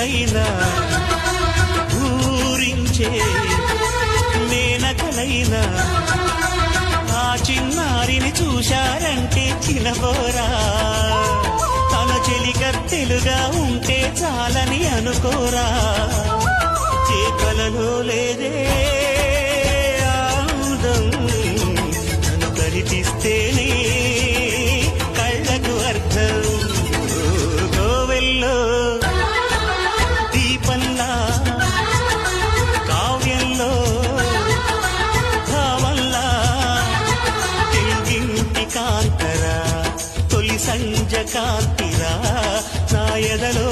సిరులైనా ఊరించే మేనకలైనా ఆ చిన్నారిని చూశారంటే చినబోరా తన చెలికత్తెలుగా ఉంటే చాలని అనుకోరా చేపలలో లేదే ఆనందం నన్ను కనిపిస్తేనే కళ్ళకు అర్థం గోవెల్లో దీపంలా కావ్యంలో భావంలా తెలుగింటి కాంతరా తొలి సంజ కాంతిరా నా ఎదలో